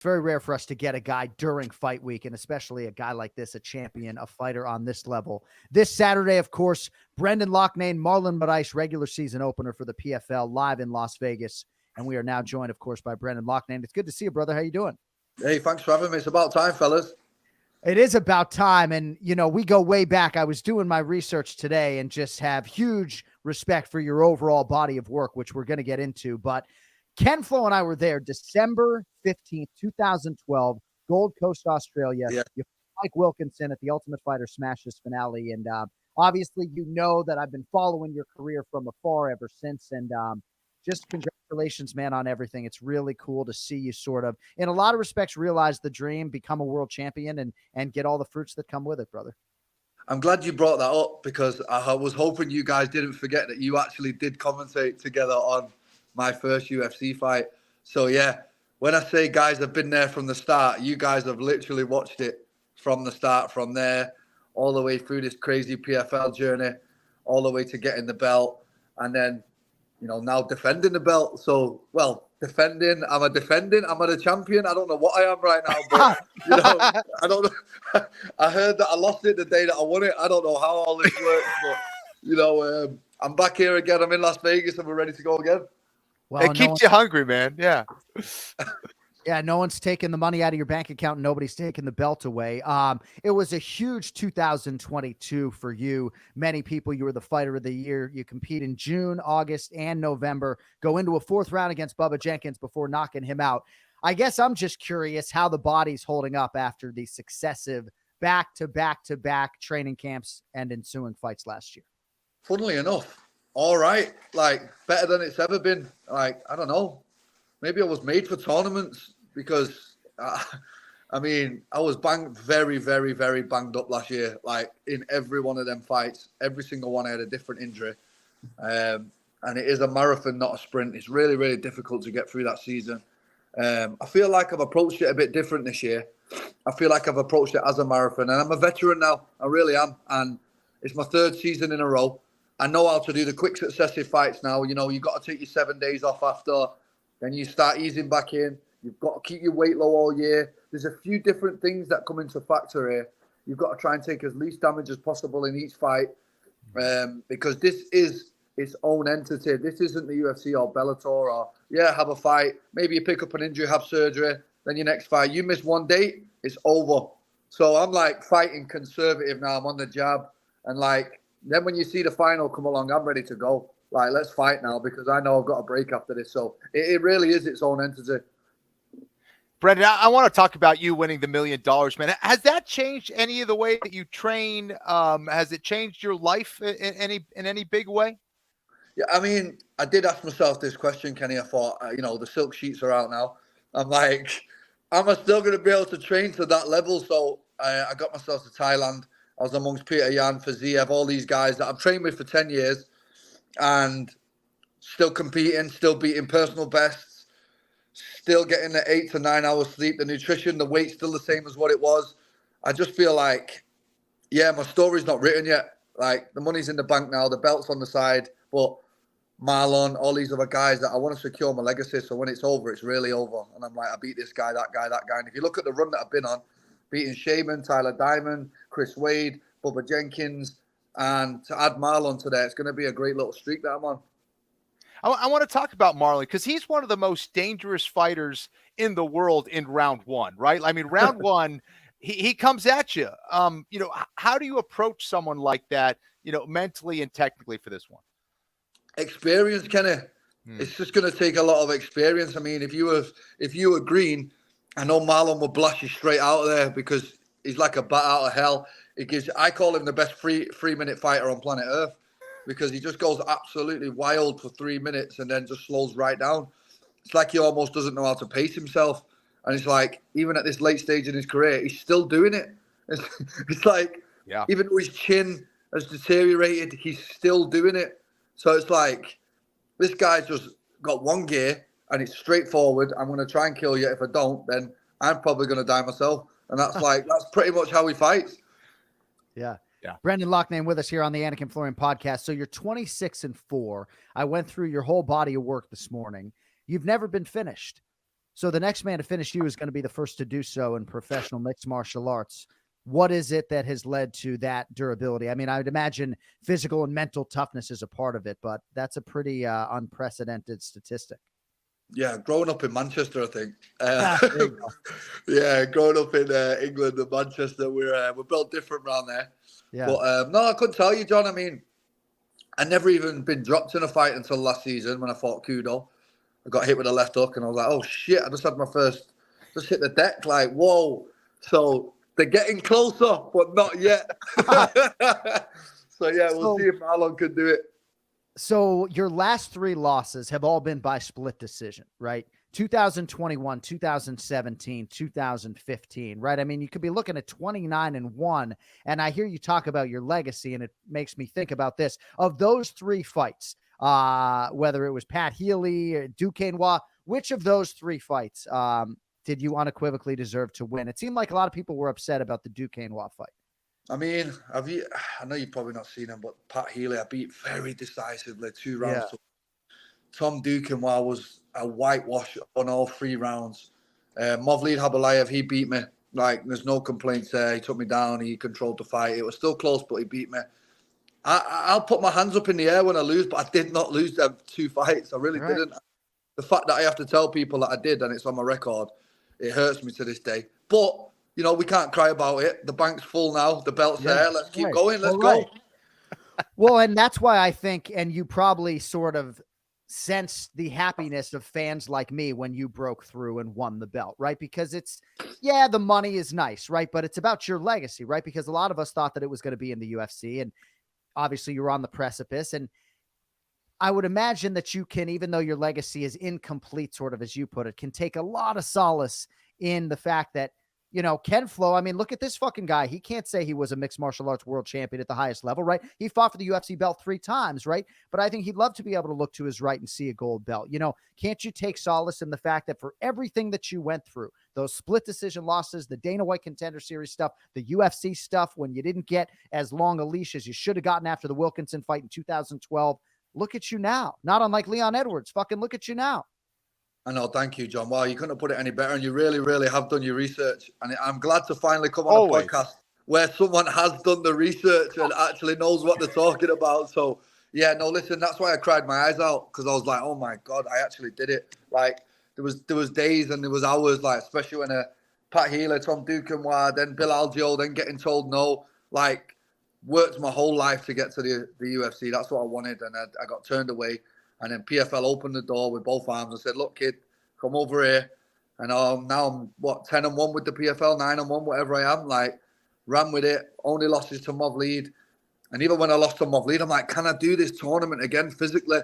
very rare for us to get a guy during fight week, and especially a guy like this, a champion, a fighter on this level. This Saturday, of course, Brendan Loughnane, Marlon Moraes, regular season opener for the PFL live in Las Vegas. And we are now joined, of course, by Brendan Loughnane. It's good to see you, brother. How you doing? Hey, thanks for having me. It's about time, fellas. It is about time. And, you know, we go way back. I was doing my research today and just have huge respect for your overall body of work, which we're going to get into. But Ken Flo and I were there December 15th, 2012, Gold Coast, Australia. Yeah. You Mike Wilkinson at the Ultimate Fighter Smashes finale. And obviously, you know that I've been following your career from afar ever since. And just congratulations, man, on everything. It's really cool to see you sort of, in a lot of respects, realize the dream, become a world champion, and get all the fruits that come with it, brother. I'm glad you brought that up because I was hoping you guys didn't forget that you actually did commentate together on my first UFC fight. So, yeah, when I say guys have been there from the start, you guys have literally watched it from the start, from there, all the way through this crazy PFL journey, all the way to getting the belt, and then, you know, now defending the belt. So, well, defending, am I the champion? I don't know what I am right now, but, you know, I don't know. I heard that I lost it the day that I won it. I don't know how all this works, but, you know, I'm back here again. I'm in Las Vegas and we're ready to go again. Well, it keeps you hungry, man. Yeah. Yeah, no one's taking the money out of your bank account. And nobody's taking the belt away. It was a huge 2022 for you. Many people, you were the fighter of the year. You compete in June, August, and November. Go into a fourth round against Bubba Jenkins before knocking him out. I guess I'm just curious how the body's holding up after the successive back-to-back-to-back training camps and ensuing fights last year. Funnily enough, all right. Like, better than it's ever been. Like, I don't know. Maybe I was made for tournaments because, I mean, I was very, very, very banged up last year. Like, in every one of them fights, every single one I had a different injury. And it is a marathon, not a sprint. It's really, really difficult to get through that season. I feel like I've approached it a bit different this year. I feel like I've approached it as a marathon. And I'm a veteran now. I really am. And it's my third season in a row. I know how to do the quick successive fights now. You know, you've got to take your 7 days off after. Then you start easing back in. You've got to keep your weight low all year. There's a few different things that come into factor here. You've got to try and take as least damage as possible in each fight because this is its own entity. This isn't the UFC or Bellator or, yeah, have a fight. Maybe you pick up an injury, have surgery. Then your next fight, you miss one date, it's over. So I'm like fighting conservative now. I'm on the jab. And like, then when you see the final come along, I'm ready to go. Like, let's fight now because I know I've got a break after this. So it really is its own entity. Brendan, I want to talk about you winning the $1 million, man. Has that changed any of the way that you train? Has it changed your life in any big way? Yeah, I mean, I did ask myself this question, Kenny. I thought, you know, the silk sheets are out now. I'm like, am I still going to be able to train to that level? So I got myself to Thailand. I was amongst Peter Yan, Faziev, all these guys that I've trained with for 10 years. And still competing, still beating personal bests, still getting the 8 to 9 hours sleep, the nutrition, the weight's still the same as what it was. I just feel like, yeah, my story's not written yet. Like, the money's in the bank now, the belt's on the side, but Marlon, all these other guys that I want to secure my legacy. So when it's over, it's really over. And I'm like, I beat this guy, that guy, that guy. And if you look at the run that I've been on, beating Shaman, Tyler Diamond, Chris Wade, Bubba Jenkins, and to add Marlon to that, it's going to be a great little streak that I'm on. I want to talk about Marlon because he's one of the most dangerous fighters in the world in round one, right? I mean, round one, he comes at you. You know, how do you approach someone like that, you know, mentally and technically for this one? Experience, Kenny. It's just going to take a lot of experience. I mean, if you were green, I know Marlon will blast you straight out of there because he's like a bat out of hell. I call him the best 3-minute fighter on planet Earth because he just goes absolutely wild for 3 minutes and then just slows right down. It's like he almost doesn't know how to pace himself. And it's like, even at this late stage in his career, he's still doing it. It's like, yeah, even though his chin has deteriorated, he's still doing it. So it's like, this guy just got one gear and it's straightforward. I'm going to try and kill you. If I don't, then I'm probably going to die myself. And that's that's pretty much how he fights. Yeah. Brendan Loughnane with us here on the Anik and Florian podcast. So you're 26-4. I went through your whole body of work this morning. You've never been finished. So the next man to finish you is going to be the first to do so in professional mixed martial arts. What is it that has led to that durability? I mean, I would imagine physical and mental toughness is a part of it, but that's a pretty unprecedented statistic. Yeah, growing up in Manchester, I think. There you go. Yeah, growing up in England and Manchester, we're built different around there. Yeah. But no, I couldn't tell you, John. I mean, I never even been dropped in a fight until last season when I fought Kudo. I got hit with a left hook and I was like, oh shit, I just had my first, just hit the deck, like, whoa. So they're getting closer, but not yet. So yeah, we'll see if Marlon can do it. So your last 3 losses have all been by split decision, right? 2021, 2017, 2015, right? I mean, you could be looking at 29-1, and I hear you talk about your legacy, and it makes me think about this. Of those 3 fights, whether it was Pat Healy or Duquesne, which of those 3 fights did you unequivocally deserve to win? It seemed like a lot of people were upset about the Duquesne fight. I mean, I know you've probably not seen him, but Pat Healy, I beat very decisively 2 rounds. Yeah. Tom Duquesne was a whitewash on all 3 rounds. Movlid Habalayev, he beat me. Like, there's no complaints there. He took me down. He controlled the fight. It was still close, but he beat me. I'll put my hands up in the air when I lose, but I did not lose them 2 fights. I really didn't. The fact that I have to tell people that I did and it's on my record, it hurts me to this day. But, you know, we can't cry about it. The bank's full now. The belt's there. Let's keep going. Let's go. Well, and that's why I think, and you probably sort of sense the happiness of fans like me when you broke through and won the belt, right? Because it's, yeah, the money is nice, right? But it's about your legacy, right? Because a lot of us thought that it was going to be in the UFC, and obviously you're on the precipice. And I would imagine that you can, even though your legacy is incomplete, sort of as you put it, can take a lot of solace in the fact that, you know, Ken Flo, I mean, look at this fucking guy. He can't say he was a mixed martial arts world champion at the highest level, right? He fought for the UFC belt 3 times, right? But I think he'd love to be able to look to his right and see a gold belt. You know, can't you take solace in the fact that for everything that you went through, those split decision losses, the Dana White Contender Series stuff, the UFC stuff, when you didn't get as long a leash as you should have gotten after the Wilkinson fight in 2012, look at you now. Not unlike Leon Edwards. Fucking look at you now. I know. Thank you, John. Wow, you couldn't have put it any better. And you really, really have done your research. And I'm glad to finally come on a podcast where someone has done the research and actually knows what they're talking about. So, yeah, no, listen, that's why I cried my eyes out, because I was like, oh, my God, I actually did it. Like, there was days and there was hours, like, especially when Pat Healy, Tom Duquesne, then Bill Algeo, then getting told no. Like, worked my whole life to get to the UFC. That's what I wanted. And I got turned away. And then PFL opened the door with both arms and said, look, kid, come over here. And now I'm, 10-1 with the PFL, 9-1, whatever I am. Like, ran with it. Only losses to Movlid. And even when I lost to Movlid, I'm like, can I do this tournament again physically?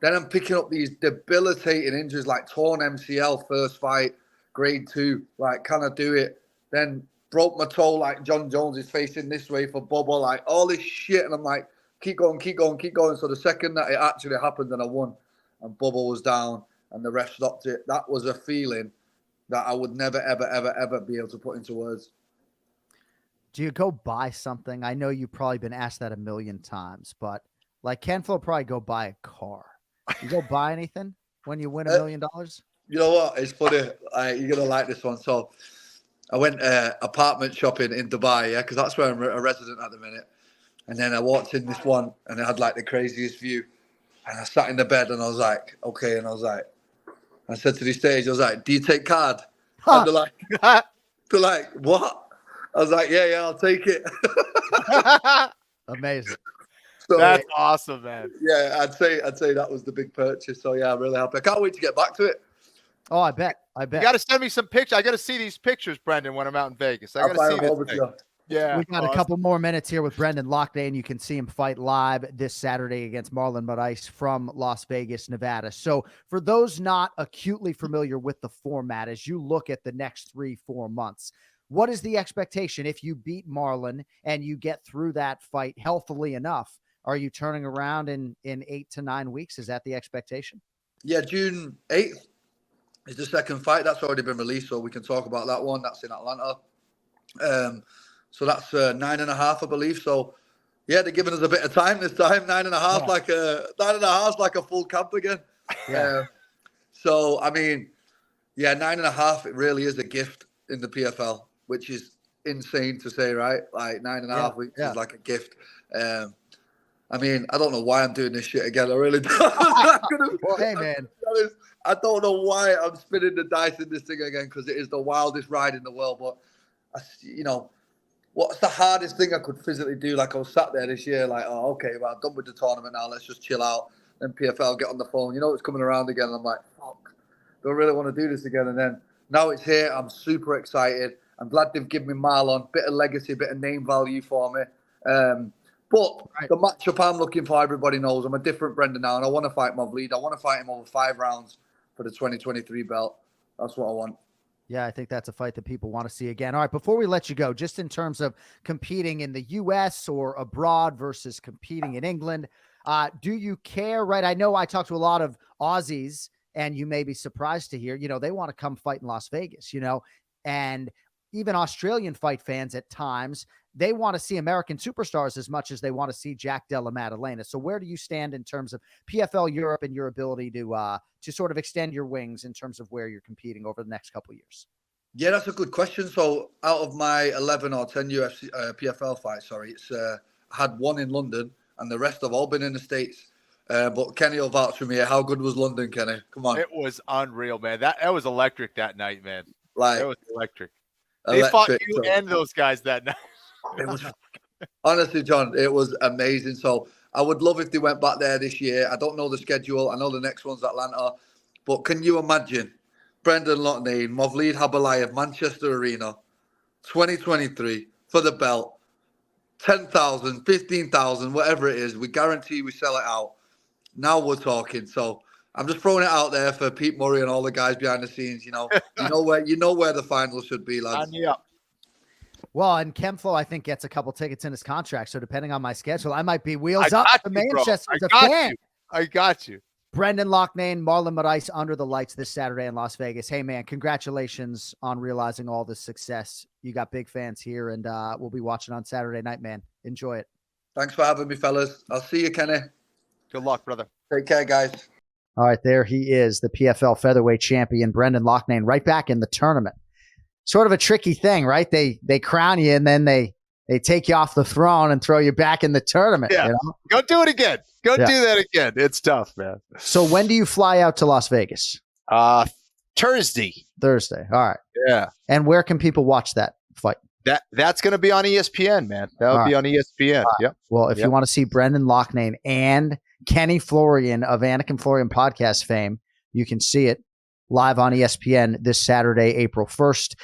Then I'm picking up these debilitating injuries like torn MCL, first fight, grade 2. Like, can I do it? Then broke my toe like John Jones is facing this way for Bubba. Like, all this shit. And I'm like, keep going, keep going, keep going. So the second that it actually happened and I won and Bubba was down and the ref stopped it, that was a feeling that I would never, ever, ever, ever be able to put into words. Do you go buy something? I know you've probably been asked that a million times, but like Ken Flo probably go buy a car. You go buy anything when you win $1 million? You know what? It's funny. You're going to like this one. So I went apartment shopping in Dubai, yeah, because that's where I'm a resident at the minute. And then I walked in this one and it had like the craziest view. And I sat in the bed and I was like, okay. And I said to the stage, I was like, do you take card? And they're like, what? I was like, yeah, I'll take it. Amazing. So, that's awesome, man. Yeah, I'd say that was the big purchase. So yeah, I'm really happy. I can't wait to get back to it. Oh, I bet. You got to send me some pictures. I got to see these pictures, Brendan, when I'm out in Vegas. I got to see this thing. Yeah, we got a couple more minutes here with Brendan Loughnane. You can see him fight live this Saturday against Marlon Moraes from Las Vegas, Nevada. So for those not acutely familiar with the format, as you look at the next 3-4 months, what is the expectation if you beat Marlon and you get through that fight healthily enough? Are you turning around in 8 to 9 weeks? Is that the expectation? Yeah, June 8th is the second fight. That's already been released, so we can talk about that one. That's in Atlanta. So that's 9.5, I believe. So, yeah, they're giving us a bit of time this time. 9.5, like a full camp again. Yeah. So, I mean, Yeah, 9.5. It really is a gift in the PFL, which is insane to say, right? Like 9.5 weeks is like a gift. I mean, I don't know why I'm doing this shit again. I really don't. Well, hey, man. I don't know why I'm spinning the dice in this thing again, because it is the wildest ride in the world. But, what's the hardest thing I could physically do? Like, I was sat there this year, like, oh, okay, well, I'm done with the tournament now. Let's just chill out. Then PFL, get on the phone. It's coming around again. And I'm like, fuck, don't really want to do this again. And then now it's here. I'm super excited. I'm glad they've given me Marlon. Bit of legacy, bit of name value for me. But the matchup I'm looking for, everybody knows I'm a different Brendan now, and I want to fight Movlead. I want to fight him over 5 rounds for the 2023 belt. That's what I want. Yeah, I think that's a fight that people want to see again. All right, before we let you go, just in terms of competing in the U.S. or abroad versus competing in England, do you care, right? I know I talked to a lot of Aussies, and you may be surprised to hear, they want to come fight in Las Vegas, and even Australian fight fans at times, they want to see American superstars as much as they want to see Jack Della Maddalena. So where do you stand in terms of PFL Europe and your ability to sort of extend your wings in terms of where you're competing over the next couple of years? Yeah, that's a good question. So out of my 11 or 10 UFC PFL fights, it's I had 1 in London, and the rest have all been in the States. But Kenny will vouch for me. How good was London, Kenny? Come on. It was unreal, man. That was electric that night, man. Like, it was electric. They fought you and those guys that night. It was honestly, John, it was amazing. So I would love if they went back there this year. I don't know the schedule. I know the next one's Atlanta. But can you imagine Brendan Loughnane, Movlead Habalayev, Manchester Arena, 2023 for the belt, 10,000, 15,000, whatever it is. We guarantee we sell it out. Now we're talking. So I'm just throwing it out there for Pete Murray and all the guys behind the scenes. You know where the final should be, lads. Yeah. Well, and Kemflo, I think, gets a couple tickets in his contract. So depending on my schedule, I might be wheels up to Manchester as a fan. I got you. Brendan Loughnane, Marlon Moraes under the lights this Saturday in Las Vegas. Hey, man, congratulations on realizing all this success. You got big fans here, and we'll be watching on Saturday night, man. Enjoy it. Thanks for having me, fellas. I'll see you, Kenny. Good luck, brother. Take care, guys. All right, there he is, the PFL featherweight champion, Brendan Loughnane, right back in the tournament. Sort of a tricky thing, right? They crown you, and then they take you off the throne and throw you back in the tournament. Yeah. Go do it again. Do that again. It's tough, man. So when do you fly out to Las Vegas? Thursday. All right. Yeah. And where can people watch that fight? That's going to be on ESPN, man. That'll be on ESPN. Right. Yep. Well, if you want to see Brendan Loughnane and Kenny Florian of Anik and Florian podcast fame, you can see it live on ESPN this Saturday, April 1st.